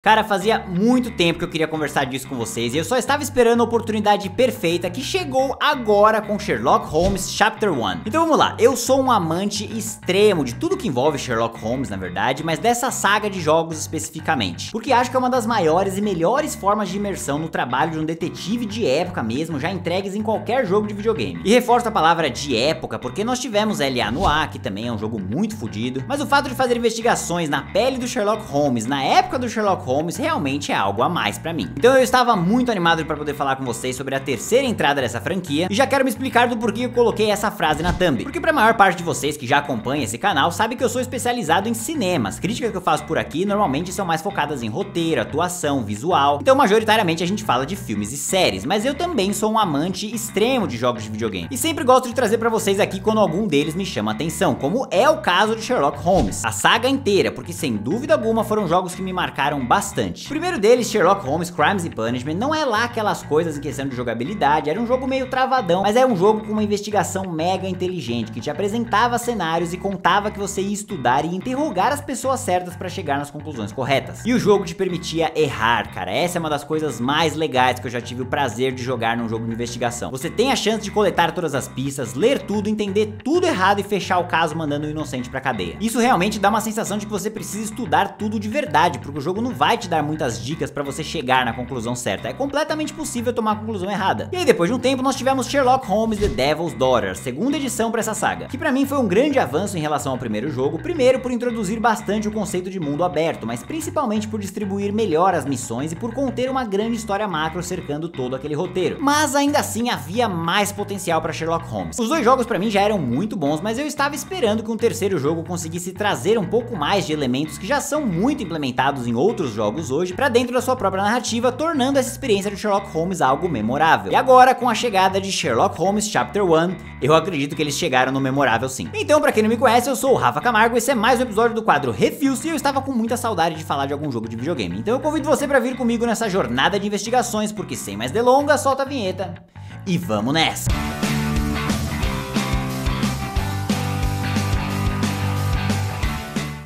Cara, fazia muito tempo que eu queria conversar disso com vocês e eu só estava esperando a oportunidade perfeita que chegou agora com Sherlock Holmes Chapter 1. Então vamos lá, eu sou um amante extremo de tudo que envolve Sherlock Holmes, na verdade, mas dessa saga de jogos especificamente, porque acho que é uma das maiores e melhores formas de imersão no trabalho de um detetive de época mesmo, já entregues em qualquer jogo de videogame. E reforço a palavra de época porque nós tivemos L.A. Noire, que também é um jogo muito fodido, mas o fato de fazer investigações na pele do Sherlock Holmes, na época do Sherlock Holmes, realmente é algo a mais pra mim. Então eu estava muito animado pra poder falar com vocês sobre a terceira entrada dessa franquia e já quero me explicar do porquê eu coloquei essa frase na thumb. Porque pra maior parte de vocês que já acompanham esse canal sabe que eu sou especializado em cinema. As críticas que eu faço por aqui normalmente são mais focadas em roteiro, atuação, visual. Então majoritariamente a gente fala de filmes e séries, mas eu também sou um amante extremo de jogos de videogame e sempre gosto de trazer pra vocês aqui quando algum deles me chama a atenção, como é o caso de Sherlock Holmes, a saga inteira, porque sem dúvida alguma foram jogos que me marcaram bastante. O primeiro deles, Sherlock Holmes Crimes and Punishment, não é lá aquelas coisas em questão de jogabilidade, era um jogo meio travadão, mas é um jogo com uma investigação mega inteligente, que te apresentava cenários e contava que você ia estudar e interrogar as pessoas certas pra chegar nas conclusões corretas. E o jogo te permitia errar, cara, essa é uma das coisas mais legais que eu já tive o prazer de jogar num jogo de investigação. Você tem a chance de coletar todas as pistas, ler tudo, entender tudo errado e fechar o caso mandando o inocente pra cadeia. Isso realmente dá uma sensação de que você precisa estudar tudo de verdade, porque o jogo não vai te dar muitas dicas pra você chegar na conclusão certa, é completamente possível tomar a conclusão errada. E aí depois de um tempo nós tivemos Sherlock Holmes The Devil's Daughter, segunda edição pra essa saga, que pra mim foi um grande avanço em relação ao primeiro jogo, primeiro por introduzir bastante o conceito de mundo aberto, mas principalmente por distribuir melhor as missões e por conter uma grande história macro cercando todo aquele roteiro. Mas ainda assim havia mais potencial pra Sherlock Holmes. Os dois jogos pra mim já eram muito bons, mas eu estava esperando que um terceiro jogo conseguisse trazer um pouco mais de elementos que já são muito implementados em outros jogos hoje pra dentro da sua própria narrativa, tornando essa experiência de Sherlock Holmes algo memorável. E agora, com a chegada de Sherlock Holmes Chapter 1, eu acredito que eles chegaram no memorável sim. Então, pra quem não me conhece, eu sou o Rafa Camargo, esse é mais um episódio do quadro Refils e eu estava com muita saudade de falar de algum jogo de videogame. Então eu convido você pra vir comigo nessa jornada de investigações, porque sem mais delongas, solta a vinheta e vamos nessa!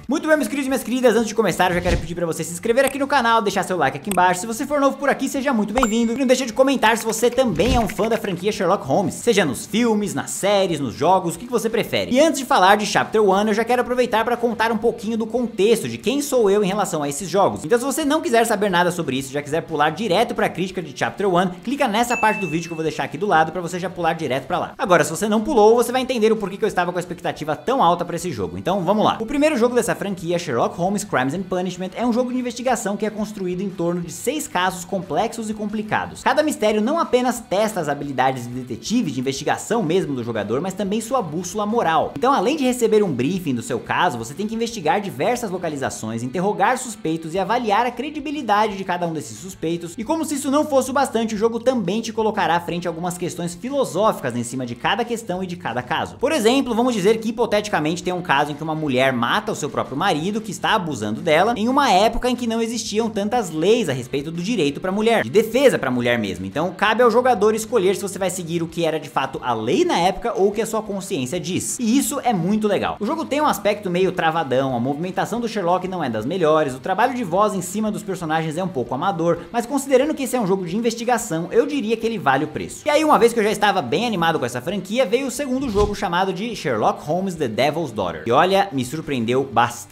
Muito bem, meus queridos e minhas queridas, antes de começar eu já quero pedir pra você se inscrever aqui no canal, deixar seu like aqui embaixo. Se você for novo por aqui, seja muito bem-vindo. E não deixa de comentar se você também é um fã da franquia Sherlock Holmes, seja nos filmes, nas séries, nos jogos, o que você prefere. E antes de falar de Chapter 1, eu já quero aproveitar para contar um pouquinho do contexto de quem sou eu em relação a esses jogos. Então se você não quiser saber nada sobre isso, já quiser pular direto pra crítica de Chapter 1, clica nessa parte do vídeo que eu vou deixar aqui do lado pra você já pular direto pra lá. Agora, se você não pulou, você vai entender o porquê que eu estava com a expectativa tão alta pra esse jogo. Então vamos lá. O primeiro jogo dessa franquia, Sherlock Holmes Crimes and Punishment, é um jogo de investigação que é construído em torno de 6 casos complexos e complicados. Cada mistério não apenas testa as habilidades de detetive, de investigação mesmo do jogador, mas também sua bússola moral. Então, além de receber um briefing do seu caso, você tem que investigar diversas localizações, interrogar suspeitos e avaliar a credibilidade de cada um desses suspeitos. E como se isso não fosse o bastante, o jogo também te colocará frente a algumas questões filosóficas em cima de cada questão e de cada caso. Por exemplo, vamos dizer que hipoteticamente tem um caso em que uma mulher mata o seu próprio marido, que está abusando dela, em uma época em que não existiam tantas leis a respeito do direito para mulher, de defesa para mulher mesmo. Então cabe ao jogador escolher se você vai seguir o que era de fato a lei na época ou o que a sua consciência diz. E isso é muito legal. O jogo tem um aspecto meio travadão, a movimentação do Sherlock não é das melhores, o trabalho de voz em cima dos personagens é um pouco amador, mas considerando que esse é um jogo de investigação, eu diria que ele vale o preço. E aí, uma vez que eu já estava bem animado com essa franquia, veio o segundo jogo chamado de Sherlock Holmes The Devil's Daughter. E olha, me surpreendeu bastante.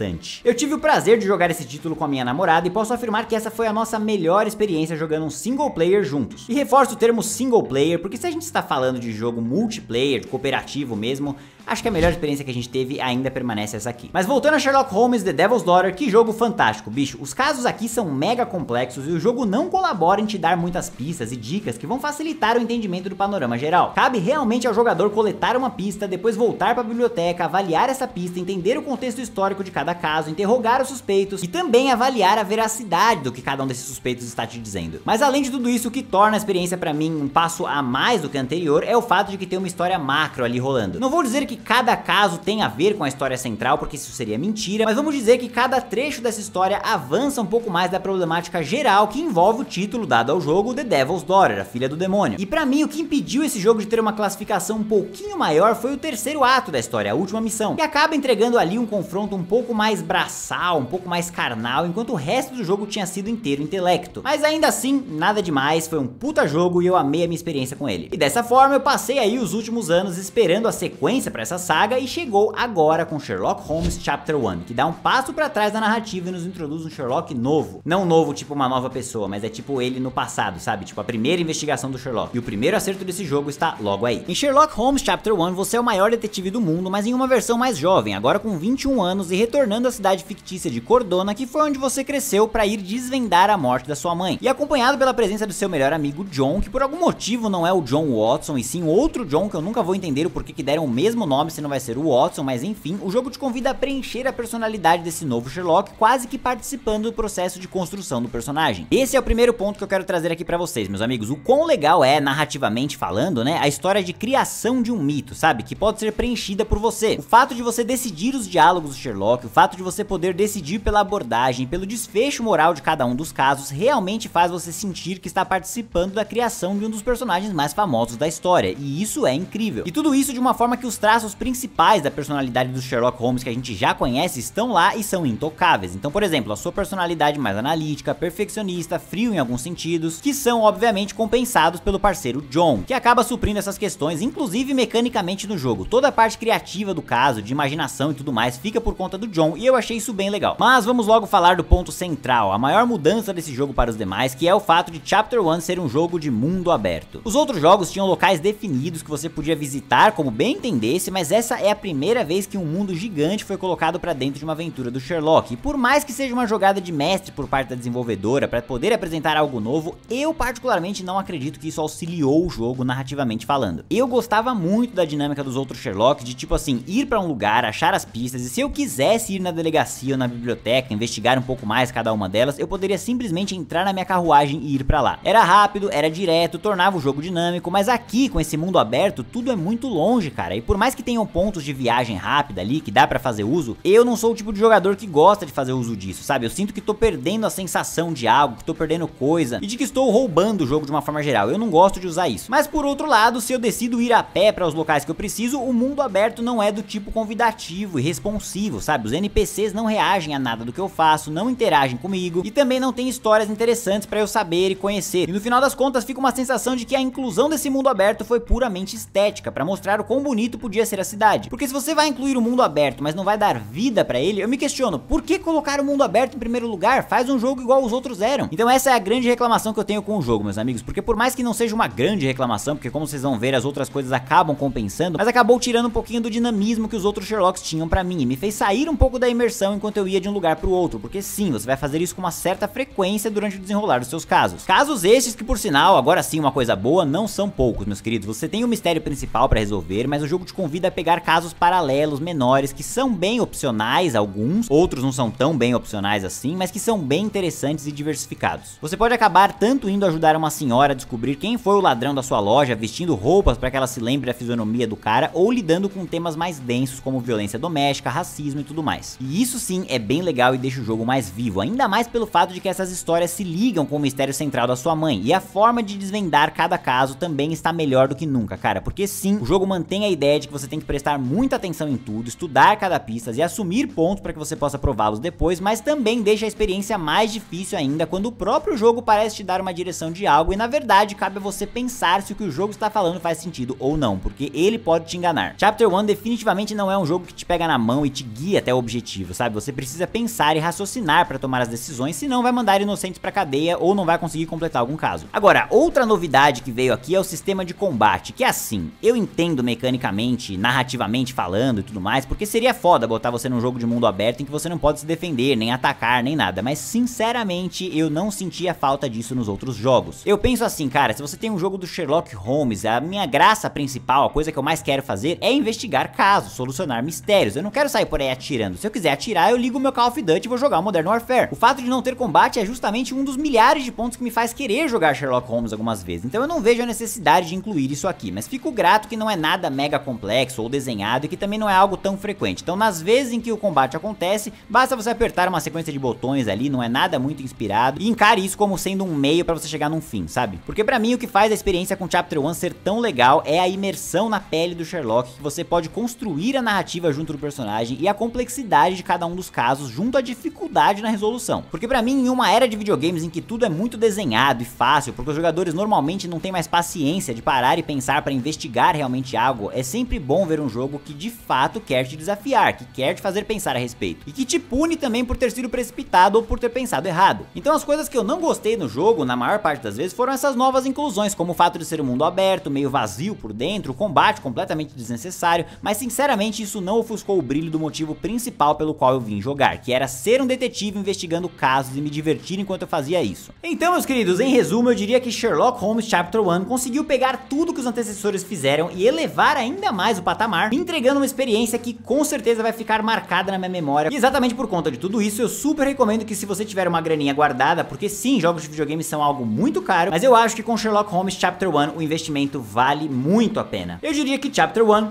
Eu tive o prazer de jogar esse título com a minha namorada e posso afirmar que essa foi a nossa melhor experiência jogando um single player juntos. E reforço o termo single player, porque se a gente está falando de jogo multiplayer, de cooperativo mesmo, acho que a melhor experiência que a gente teve ainda permanece essa aqui. Mas voltando a Sherlock Holmes The Devil's Daughter, que jogo fantástico, bicho. Os casos aqui são mega complexos e o jogo não colabora em te dar muitas pistas e dicas que vão facilitar o entendimento do panorama geral. Cabe realmente ao jogador coletar uma pista, depois voltar para a biblioteca, avaliar essa pista, entender o contexto histórico de cada caso, interrogar os suspeitos e também avaliar a veracidade do que cada um desses suspeitos está te dizendo. Mas além de tudo isso, o que torna a experiência pra mim um passo a mais do que a anterior é o fato de que tem uma história macro ali rolando. Não vou dizer que que cada caso tem a ver com a história central, porque isso seria mentira, mas vamos dizer que cada trecho dessa história avança um pouco mais da problemática geral que envolve o título dado ao jogo, The Devil's Daughter, a filha do demônio. E pra mim, o que impediu esse jogo de ter uma classificação um pouquinho maior foi o terceiro ato da história, a última missão, que acaba entregando ali um confronto um pouco mais braçal, um pouco mais carnal, enquanto o resto do jogo tinha sido inteiro intelecto. Mas ainda assim, nada demais, foi um puta jogo e eu amei a minha experiência com ele. E dessa forma eu passei aí os últimos anos esperando a sequência pra essa saga e chegou agora com Sherlock Holmes Chapter 1, que dá um passo pra trás da narrativa e nos introduz um Sherlock novo. Não novo tipo uma nova pessoa, mas é tipo ele no passado, sabe? Tipo a primeira investigação do Sherlock. E o primeiro acerto desse jogo está logo aí. Em Sherlock Holmes Chapter 1, você é o maior detetive do mundo, mas em uma versão mais jovem, agora com 21 anos e retornando à cidade fictícia de Cordona, que foi onde você cresceu pra ir desvendar a morte da sua mãe. E acompanhado pela presença do seu melhor amigo John, que por algum motivo não é o John Watson, e sim outro John, que eu nunca vou entender o porquê que deram o mesmo nome se não vai ser o Watson, mas enfim, o jogo te convida a preencher a personalidade desse novo Sherlock, quase que participando do processo de construção do personagem. Esse é o primeiro ponto que eu quero trazer aqui pra vocês, meus amigos, o quão legal é, narrativamente falando, né, a história de criação de um mito, sabe, que pode ser preenchida por você. O fato de você decidir os diálogos do Sherlock, o fato de você poder decidir pela abordagem, pelo desfecho moral de cada um dos casos, realmente faz você sentir que está participando da criação de um dos personagens mais famosos da história, e isso é incrível. E tudo isso de uma forma que os traços principais da personalidade do Sherlock Holmes que a gente já conhece estão lá e são intocáveis. Então, por exemplo, a sua personalidade mais analítica, perfeccionista, frio em alguns sentidos, que são obviamente compensados pelo parceiro John, que acaba suprindo essas questões, inclusive mecanicamente no jogo. Toda a parte criativa do caso, de imaginação e tudo mais, fica por conta do John, e eu achei isso bem legal. Mas vamos logo falar do ponto central, a maior mudança desse jogo para os demais, que é o fato de Chapter 1 ser um jogo de mundo aberto. Os outros jogos tinham locais definidos que você podia visitar como bem entendesse, mas essa é a primeira vez que um mundo gigante foi colocado para dentro de uma aventura do Sherlock. E por mais que seja uma jogada de mestre por parte da desenvolvedora para poder apresentar algo novo, eu particularmente não acredito que isso auxiliou o jogo narrativamente falando. Eu gostava muito da dinâmica dos outros Sherlocks, de tipo assim, ir para um lugar, achar as pistas, e se eu quisesse ir na delegacia ou na biblioteca, investigar um pouco mais cada uma delas, eu poderia simplesmente entrar na minha carruagem e ir pra lá. Era rápido, era direto, tornava o jogo dinâmico, mas aqui, com esse mundo aberto, tudo é muito longe, cara, e por mais que tenham pontos de viagem rápida ali, que dá pra fazer uso, eu não sou o tipo de jogador que gosta de fazer uso disso, sabe? Eu sinto que tô perdendo a sensação de algo, que tô perdendo coisa, e de que estou roubando o jogo de uma forma geral. Eu não gosto de usar isso. Mas por outro lado, se eu decido ir a pé para os locais que eu preciso, o mundo aberto não é do tipo convidativo e responsivo, sabe? Os NPCs não reagem a nada do que eu faço, não interagem comigo, e também não tem histórias interessantes pra eu saber e conhecer. E no final das contas fica uma sensação de que a inclusão desse mundo aberto foi puramente estética, pra mostrar o quão bonito podia ser a cidade. Porque se você vai incluir o mundo aberto, mas não vai dar vida pra ele, eu me questiono, por que colocar o mundo aberto em primeiro lugar? Faz um jogo igual os outros eram. Então essa é a grande reclamação que eu tenho com o jogo, meus amigos, porque por mais que não seja uma grande reclamação, porque como vocês vão ver, as outras coisas acabam compensando, mas acabou tirando um pouquinho do dinamismo que os outros Sherlocks tinham pra mim, e me fez sair um pouco da imersão enquanto eu ia de um lugar pro outro, porque sim, você vai fazer isso com uma certa frequência durante o desenrolar dos seus casos. Casos estes que, por sinal, agora sim uma coisa boa, não são poucos, meus queridos. Você tem o mistério principal pra resolver, mas o jogo te convida a pegar casos paralelos, menores, que são bem opcionais, alguns, outros não são tão bem opcionais assim, mas que são bem interessantes e diversificados. Você pode acabar tanto indo ajudar uma senhora a descobrir quem foi o ladrão da sua loja, vestindo roupas para que ela se lembre da fisionomia do cara, ou lidando com temas mais densos como violência doméstica, racismo e tudo mais. E isso sim é bem legal e deixa o jogo mais vivo, ainda mais pelo fato de que essas histórias se ligam com o mistério central da sua mãe, e a forma de desvendar cada caso também está melhor do que nunca, cara, porque sim, o jogo mantém a ideia de que você tem que prestar muita atenção em tudo, estudar cada pista e assumir pontos para que você possa prová-los depois, mas também deixa a experiência mais difícil ainda quando o próprio jogo parece te dar uma direção de algo e na verdade cabe a você pensar se o que o jogo está falando faz sentido ou não, porque ele pode te enganar. Chapter 1 definitivamente não é um jogo que te pega na mão e te guia até o objetivo, sabe? Você precisa pensar e raciocinar para tomar as decisões, senão vai mandar inocentes pra cadeia ou não vai conseguir completar algum caso. Agora, outra novidade que veio aqui é o sistema de combate, que é assim, eu entendo mecanicamente, narrativamente falando e tudo mais, porque seria foda botar você num jogo de mundo aberto em que você não pode se defender, nem atacar, nem nada, mas sinceramente eu não sentia falta disso nos outros jogos. Eu penso assim, cara, se você tem um jogo do Sherlock Holmes, a minha graça principal, a coisa que eu mais quero fazer é investigar casos, solucionar mistérios. Eu não quero sair por aí atirando. Se eu quiser atirar, eu ligo o meu Call of Duty e vou jogar o Modern Warfare. O fato de não ter combate é justamente um dos milhares de pontos que me faz querer jogar Sherlock Holmes algumas vezes. Então eu não vejo a necessidade de incluir isso aqui, mas fico grato que não é nada mega complexo, complexo ou desenhado e que também não é algo tão frequente. Então nas vezes em que o combate acontece, basta você apertar uma sequência de botões ali, não é nada muito inspirado, e encare isso como sendo um meio pra você chegar num fim, sabe? Porque pra mim o que faz a experiência com Chapter 1 ser tão legal é a imersão na pele do Sherlock, que você pode construir a narrativa junto do personagem e a complexidade de cada um dos casos junto à dificuldade na resolução. Porque pra mim, em uma era de videogames em que tudo é muito desenhado e fácil, porque os jogadores normalmente não têm mais paciência de parar e pensar pra investigar realmente algo, é sempre bom ver um jogo que de fato quer te desafiar, que quer te fazer pensar a respeito, e que te pune também por ter sido precipitado ou por ter pensado errado. Então as coisas que eu não gostei no jogo, na maior parte das vezes, foram essas novas inclusões, como o fato de ser um mundo aberto, meio vazio por dentro, o combate completamente desnecessário, mas sinceramente isso não ofuscou o brilho do motivo principal pelo qual eu vim jogar, que era ser um detetive investigando casos e me divertir enquanto eu fazia isso. Então, meus queridos, em resumo, eu diria que Sherlock Holmes Chapter 1 conseguiu pegar tudo que os antecessores fizeram e elevar ainda mais o patamar, me entregando uma experiência que com certeza vai ficar marcada na minha memória. E exatamente por conta de tudo isso, eu super recomendo que, se você tiver uma graninha guardada, porque sim, jogos de videogame são algo muito caro, mas eu acho que com Sherlock Holmes Chapter 1 o investimento vale muito a pena. Eu diria que Chapter 1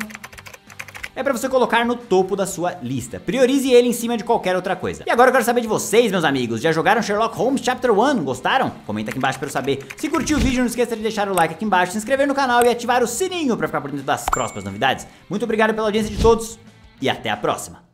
é pra você colocar no topo da sua lista. Priorize ele em cima de qualquer outra coisa. E agora eu quero saber de vocês, meus amigos. Já jogaram Sherlock Holmes Chapter 1? Gostaram? Comenta aqui embaixo pra eu saber. Se curtiu o vídeo, não esqueça de deixar o like aqui embaixo, se inscrever no canal e ativar o sininho pra ficar por dentro das próximas novidades. Muito obrigado pela audiência de todos e até a próxima.